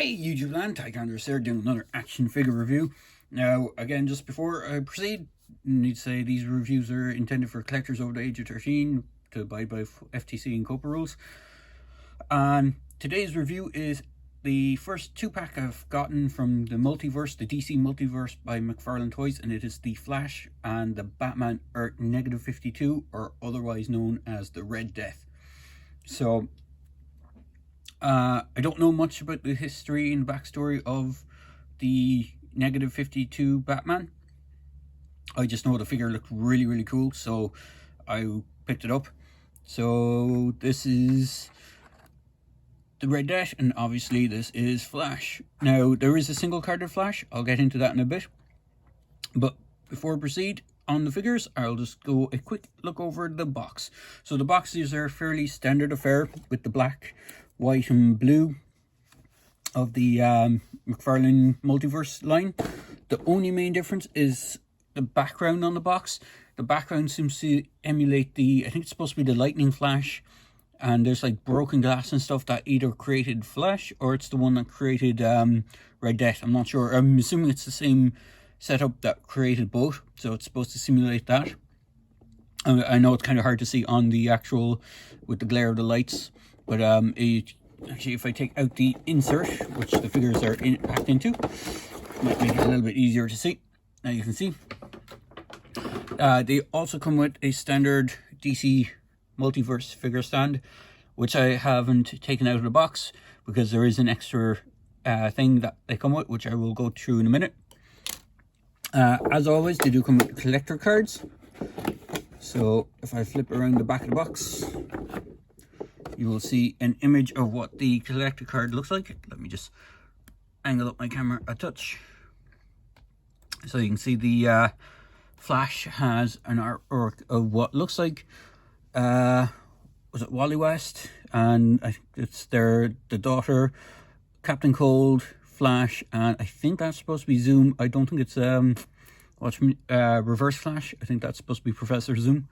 Hey YouTube land, Tycanders here doing another action figure review. Now again, just before I proceed, I need to say these reviews are intended for collectors over the age of 13 to abide by FTC and COPA rules. And today's review is the first 2-pack I've gotten from the multiverse, the DC multiverse by McFarlane Toys, and it is the Flash and the Batman Earth -52, or otherwise known as the Red Death. So I don't know much about the history and backstory of the -52 Batman. I just know the figure looked really cool, so I picked it up. So this is the Red Death, and obviously this is Flash. Now there is a single carded Flash, I'll get into that in a bit. But before I proceed on the figures, I'll just go a quick look over the box. So the boxes are fairly standard affair with the black, white and blue of the McFarlane Multiverse line. The only main difference is the background on the box. The background seems to emulate I think it's supposed to be the Lightning Flash, and there's like broken glass and stuff that either created Flash or it's the one that created Red Death. I'm not sure. I'm assuming it's the same setup that created both, so it's supposed to simulate that. I know it's kind of hard to see on the actual with the glare of the lights, but actually if I take out the insert, which the figures are packed into, might make it a little bit easier to see. Now you can see they also come with a standard DC multiverse figure stand, which I haven't taken out of the box because there is an extra thing that they come with, which I will go through in a minute. As always, they do come with collector cards. So if I flip around the back of the box, you will see an image of what the collector card looks like. Let me just angle up my camera a touch. So you can see the Flash has an artwork of what looks like, was it Wally West? And I think it's the daughter, Captain Cold, Flash, and I think that's supposed to be Zoom. I don't think it's Reverse Flash. I think that's supposed to be Professor Zoom.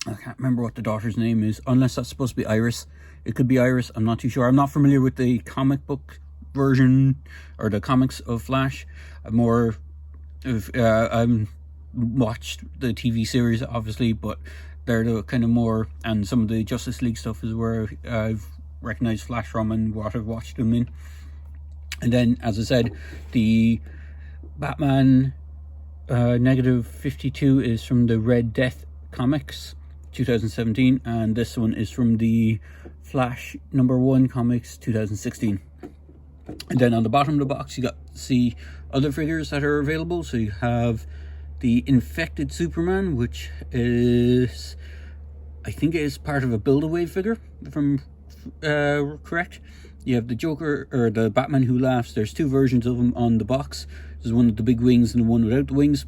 I can't remember what the daughter's name is, unless that's supposed to be Iris. It could be Iris, I'm not too sure. I'm not familiar with the comic book version or the comics of Flash. I'm watched the TV series obviously, but they're the kind of more, and some of the Justice League stuff is where I've recognized Flash from and what I've watched them in. And then, as I said, the Batman -52 is from the Red Death comics 2017, and this one is from the Flash #1 comics 2016. And then on the bottom of the box you got to see other figures that are available. So you have the Infected Superman, which is, I think it is part of a Build-A-Wave figure, if I'm correct. You have the Joker, or the Batman Who Laughs. There's two versions of him on the box. There's one with the big wings and the one without the wings.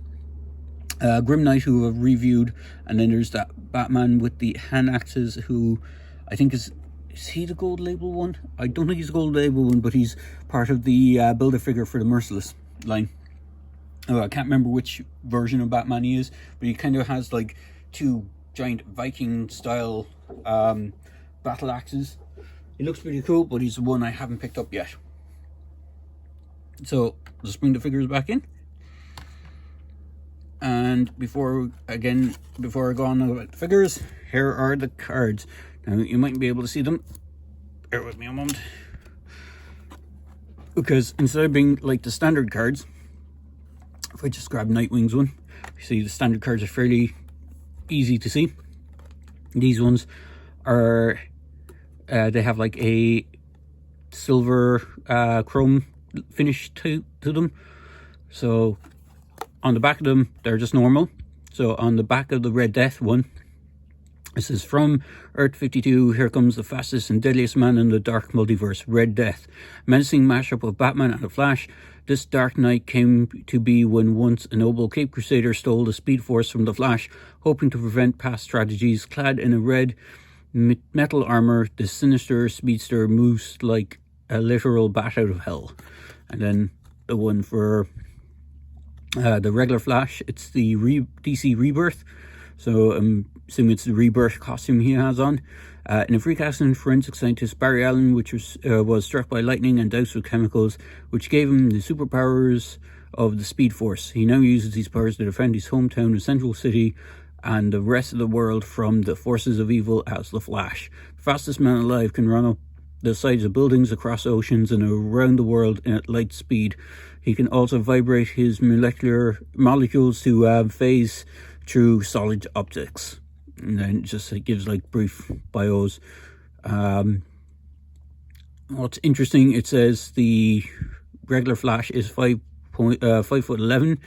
Grim Knight, who I've reviewed, and then there's that Batman with the hand axes, who I think is he the gold label one? I don't think he's the gold label one, but he's part of the Build-A-Figure for the Merciless line. I can't remember which version of Batman he is, but he kind of has like two giant Viking style battle axes. He looks pretty cool, but he's the one I haven't picked up yet. So let's bring the figures back in. And before I go on about the figures, here are the cards. Now you might be able to see them. Bear with me a moment. Because instead of being like the standard cards, if I just grab Nightwing's one, you see the standard cards are fairly easy to see. These ones are, they have like a silver chrome finish to them. So on the back of them, they're just normal. So on the back of the Red Death one, this is from Earth 52, here comes the fastest and deadliest man in the dark multiverse, Red Death. Menacing mashup of Batman and the Flash. This dark night came to be when once a noble Cape Crusader stole the Speed Force from the Flash, hoping to prevent past tragedies. Clad in a red metal armor, the sinister speedster moves like a literal bat out of hell. And then the one for the regular Flash, it's the DC Rebirth. so I'm assuming it's the Rebirth costume he has on. In a free casting, forensic scientist Barry Allen, which was struck by lightning and doused with chemicals, which gave him the superpowers of the Speed Force. He now uses these powers to defend his hometown, the Central City, and the rest of the world from the forces of evil as the Flash. The fastest man alive can run up the sides of buildings, across oceans, and around the world at light speed. He can also vibrate his molecules to phase through solid objects. And then just it gives like brief bios. What's interesting, it says the regular Flash is 5'11",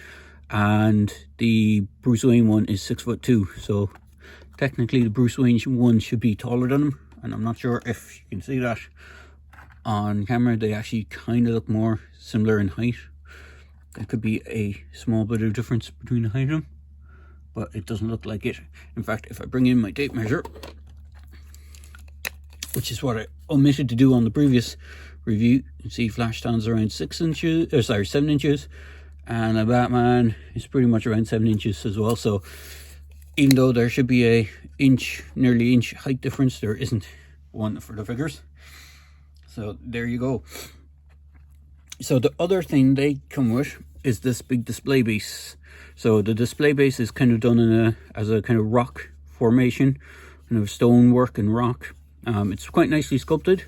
and the Bruce Wayne one is 6'2". So technically the Bruce Wayne one should be taller than him, and I'm not sure if you can see that on camera. They actually kind of look more similar in height. There could be a small bit of difference between the height of them, but it doesn't look like it. In fact, if I bring in my tape measure, which is what I omitted to do on the previous review, you can see Flash stands around 7 inches, and a Batman is pretty much around 7 inches as well. So even though there should be a nearly inch height difference, there isn't one for the figures. So there you go. So the other thing they come with is this big display base. So the display base is kind of done as a kind of rock formation, kind of stonework and rock. It's quite nicely sculpted.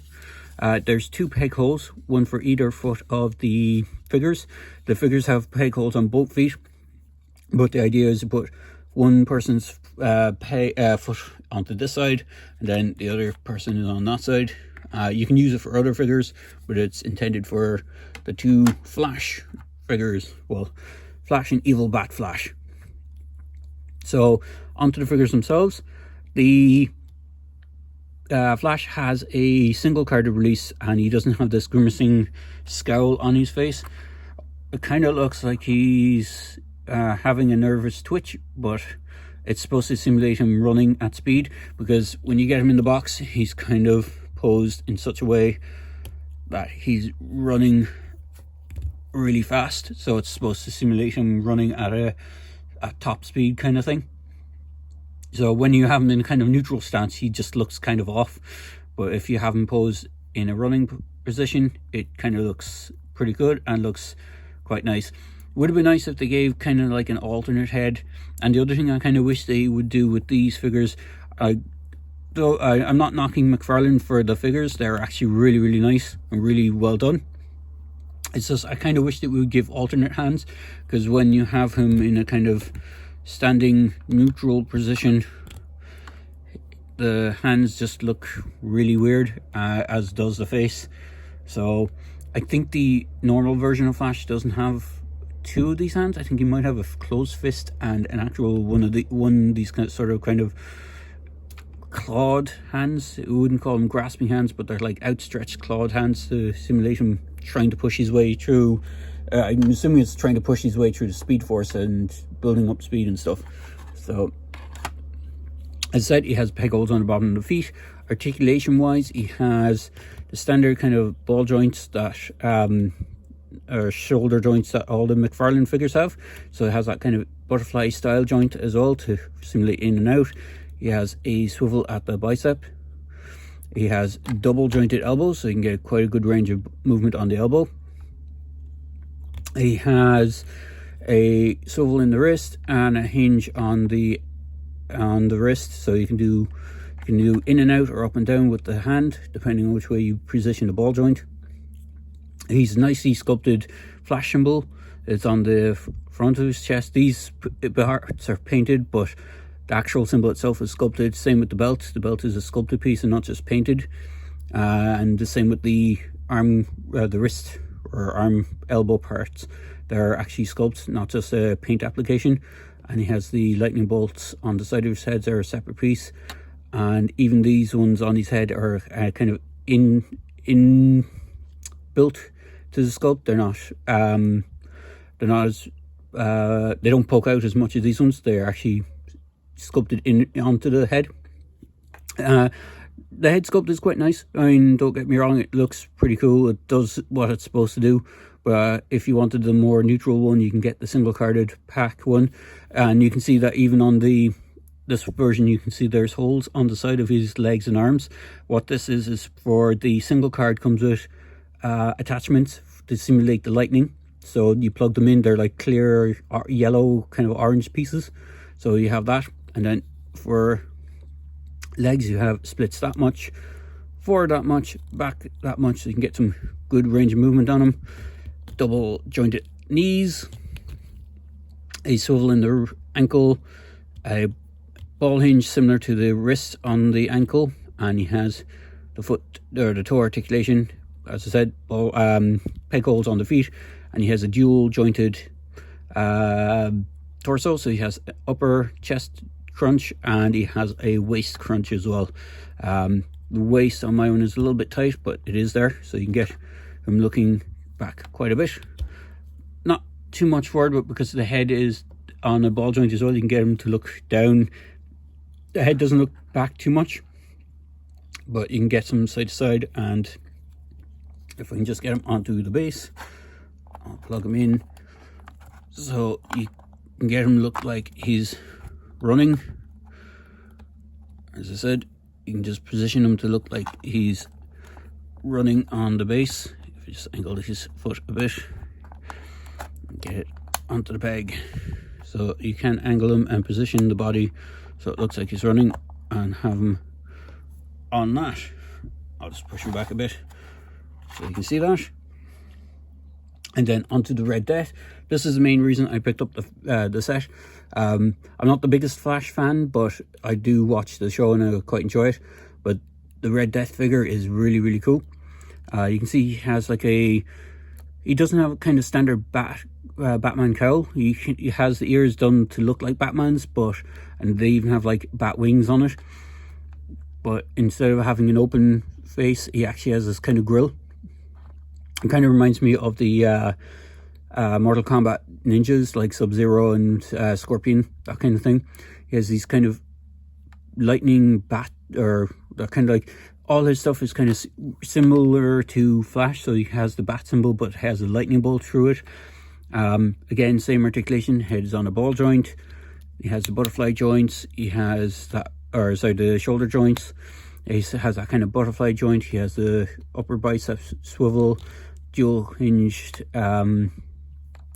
There's 2 peg holes, one for either foot of the figures. The figures have peg holes on both feet, but the idea is to put one person's foot onto this side, and then the other person is on that side. You can use it for other figures, but it's intended for the 2 Flash figures. Well, Flash and Evil Bat Flash. So onto the figures themselves. The Flash has a single carded release, and he doesn't have this grimacing scowl on his face. It kind of looks like he's having a nervous twitch, but it's supposed to simulate him running at speed, because when you get him in the box, he's kind of posed in such a way that he's running really fast. So it's supposed to simulate him running at top speed kind of thing. So when you have him in a kind of neutral stance, he just looks kind of off. But if you have him posed in a running position, it kind of looks pretty good and looks quite nice. Would have been nice if they gave kind of like an alternate head. And the other thing I kind of wish they would do with these figures, I'm not knocking McFarlane for the figures. They're actually really, really nice and really well done. It's just I kind of wish that we would give alternate hands, because when you have him in a kind of standing neutral position, the hands just look really weird, as does the face. So I think the normal version of Flash doesn't have 2 of these hands. I think he might have a closed fist and an actual one of these kind of clawed hands. We wouldn't call them grasping hands, but they're like outstretched clawed hands to simulate him trying to push his way through. I'm assuming it's trying to push his way through the Speed Force and building up speed and stuff. So as I said, he has peg holes on the bottom of the feet. Articulation wise, he has the standard kind of ball joints that or shoulder joints that all the McFarlane figures have. So it has that kind of butterfly style joint as well to simulate in and out. He has a swivel at the bicep. He has double jointed elbows, so you can get quite a good range of movement on the elbow. He has a swivel in the wrist and a hinge on the wrist, so you can do in and out or up and down with the hand, depending on which way you position the ball joint. He's nicely sculpted Flash symbol. It's on the front of his chest. These parts are painted, but the actual symbol itself is sculpted. Same with the belt. The belt is a sculpted piece and not just painted. And the same with the arm, the wrist or arm elbow parts. They're actually sculpted, not just a paint application. And he has the lightning bolts on the side of his head. They're a separate piece. And even these ones on his head are kind of in built to the sculpt. They're not as they don't poke out as much as these ones. They're actually sculpted onto the head. The head sculpt is quite nice. I mean, don't get me wrong, it looks pretty cool. It does what it's supposed to do. But if you wanted the more neutral one, you can get the single carded pack one, and you can see that even on the this version, you can see there's holes on the side of his legs and arms. What this is for the single card comes with attachments to simulate the lightning. So you plug them in, they're like clear yellow kind of orange pieces. So you have that, and then for legs you have splits that much, forward that much, back that much, so you can get some good range of movement on them. Double jointed knees, a swivel in the ankle, a ball hinge similar to the wrist on the ankle, and he has the foot or the toe articulation, as I said, peg holes on the feet, and he has a dual jointed torso, so he has upper chest crunch and he has a waist crunch as well. The waist on my one is a little bit tight, but it is there, so you can get him looking back quite a bit, not too much forward, but because the head is on a ball joint as well, you can get him to look down. The head doesn't look back too much, but you can get some side to side. And if I can just get him onto the base, I'll plug him in so you can get him look like he's running. As I said, you can just position him to look like he's running on the base. If you just angle his foot a bit, get it onto the peg, so you can angle him and position the body so it looks like he's running, and have him on that. I'll just push him back a bit so you can see that. And then onto the Red Death. This is the main reason I picked up the set. I'm not the biggest Flash fan, but I do watch the show and I quite enjoy it. But the Red Death figure is really cool. You can see he has like he doesn't have a kind of standard Batman cowl. He has the ears done to look like Batman's, and they even have like bat wings on it. But instead of having an open face, he actually has this kind of grill. It kind of reminds me of the Mortal Kombat ninjas, like Sub-Zero and Scorpion, that kind of thing. He has these kind of lightning bat, or that kind of like, all his stuff is kind of similar to Flash. So he has the bat symbol, but has a lightning bolt through it. Again, same articulation, head is on a ball joint. He has the butterfly joints. He has that, or sorry, the shoulder joints. He has that kind of butterfly joint. He has the upper biceps swivel, dual hinged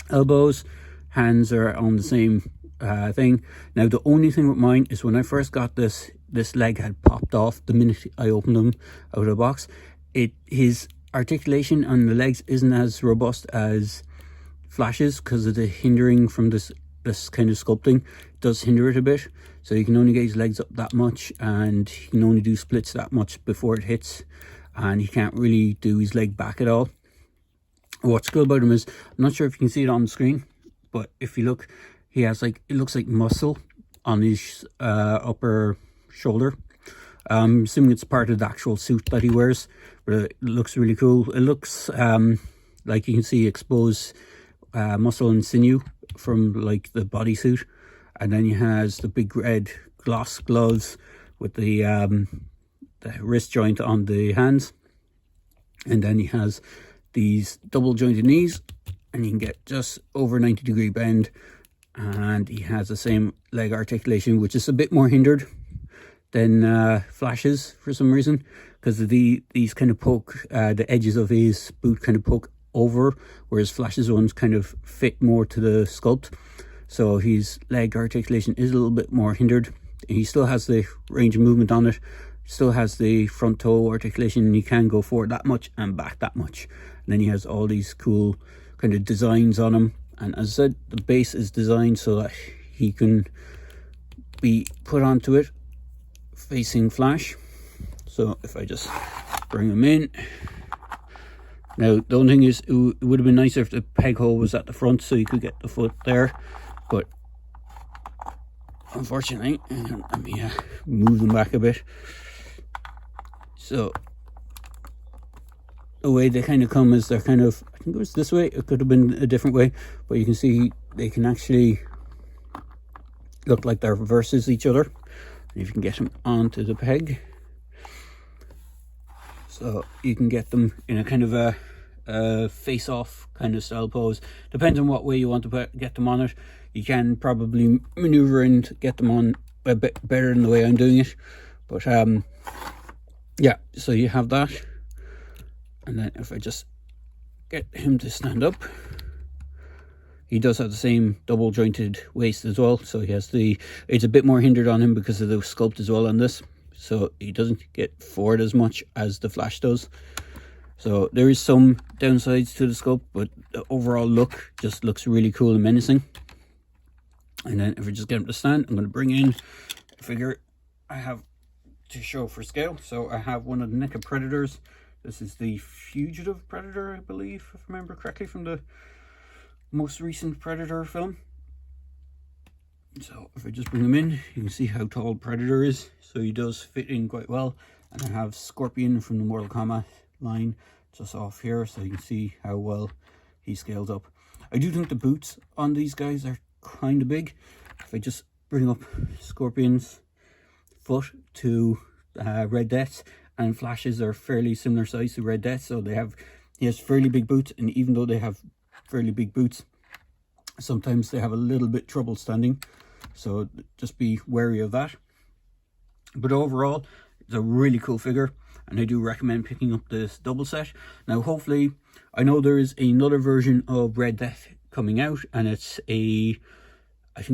elbows. Hands are on the same thing. Now the only thing with mine is when I first got this leg had popped off the minute I opened them out of the box. His articulation on the legs isn't as robust as Flash's because of the hindering from this kind of sculpting. It does hinder it a bit, so you can only get his legs up that much, and he can only do splits that much before it hits, and he can't really do his leg back at all. What's cool about him is, I'm not sure if you can see it on the screen, but if you look, he has like, it looks like muscle on his upper shoulder. I'm assuming it's part of the actual suit that he wears, but it looks really cool. It looks like you can see exposed muscle and sinew from like the bodysuit, and then he has the big red gloss gloves with the wrist joint on the hands, and then he has these double jointed knees, and you can get just over 90-degree bend, and he has the same leg articulation, which is a bit more hindered than Flash's for some reason, because these kind of poke, the edges of his boot kind of poke over, whereas Flash's ones kind of fit more to the sculpt. So his leg articulation is a little bit more hindered. He still has the range of movement on it, still has the front toe articulation, and he can go forward that much and back that much. And then he has all these cool kind of designs on him, and as I said, the base is designed so that he can be put onto it facing Flash. So if I just bring him in, now the only thing is, it would have been nicer if the peg hole was at the front so you could get the foot there, but unfortunately, let me move them back a bit. So the way they kind of come is they're kind of, I think it was this way, it could have been a different way, but you can see they can actually look like they're versus each other. And if you can get them onto the peg, so you can get them in a kind of a face-off kind of style pose. Depends on what way you want to get them on it. You can probably maneuver and get them on a bit better than the way I'm doing it. But yeah, so you have that. And then if I just get him to stand up, he does have the same double jointed waist as well. So he has it's a bit more hindered on him because of the sculpt as well on this. So he doesn't get forward as much as the Flash does. So there is some downsides to the sculpt, but the overall look just looks really cool and menacing. And then if I just get him to stand, I'm going to bring in a figure I have to show for scale. So I have one of the NECA Predators. This is the Fugitive Predator, I believe, if I remember correctly, from the most recent Predator film. So if I just bring him in, you can see how tall Predator is. So he does fit in quite well. And I have Scorpion from the Mortal Kombat line just off here, so you can see how well he scales up. I do think the boots on these guys are kind of big. If I just bring up Scorpion's foot to Red Death's, and Flash's are fairly similar size to Red Death, so he has fairly big boots. And even though they have fairly big boots, sometimes they have a little bit trouble standing, so just be wary of that. But overall, it's a really cool figure, and I do recommend picking up this double set. Now hopefully, I know there is another version of Red Death coming out, and I think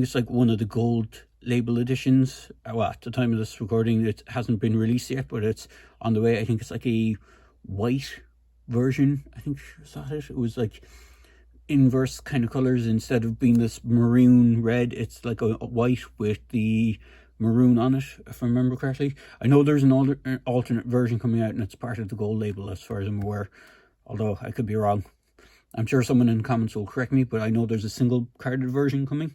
it's like one of the gold label editions. Well, at the time of this recording, it hasn't been released yet, but it's on the way. I think it's like a white version. I think, is that it? It was like inverse kind of colors. Instead of being this maroon red, it's like a white with the maroon on it, if I remember correctly. I know there's an alternate version coming out, and it's part of the gold label as far as I'm aware, although I could be wrong. I'm sure someone in the comments will correct me, but I know there's a single carded version coming,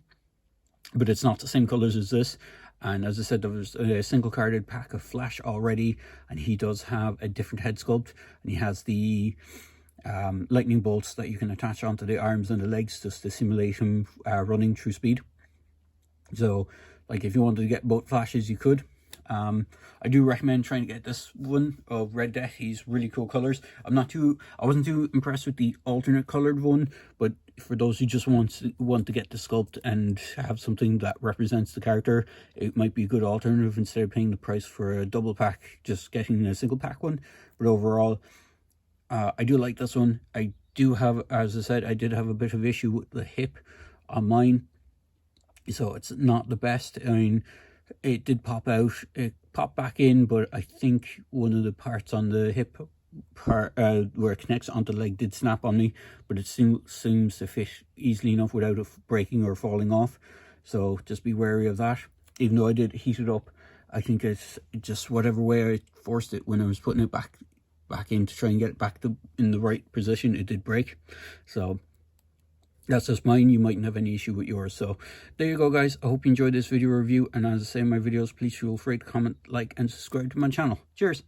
but it's not the same colors as this. And as I said, there was a single carded pack of Flash already, and he does have a different head sculpt, and he has the lightning bolts that you can attach onto the arms and the legs just to simulate him running through speed. So like if you wanted to get both Flashes, you could. I do recommend trying to get this one of Red Death. He's really cool colors. I wasn't too impressed with the alternate colored one, but for those who just want to get the sculpt and have something that represents the character, it might be a good alternative instead of paying the price for a double pack, just getting a single pack one. But overall, I do like this one. I do have, as I said, I did have a bit of issue with the hip on mine, so it's not the best. I mean, it did pop out, it popped back in, but I think one of the parts on the hip part where it connects onto the leg did snap on me, but it seems to fit easily enough without it breaking or falling off. So just be wary of that. Even though I did heat it up, I think it's just whatever way I forced it when I was putting it back in to try and get it back in the right position, it did break. So that's just mine. You mightn't have any issue with yours. So there you go, guys. I hope you enjoyed this video review, and as I say in my videos, please feel free to comment, like, and subscribe to my channel. Cheers.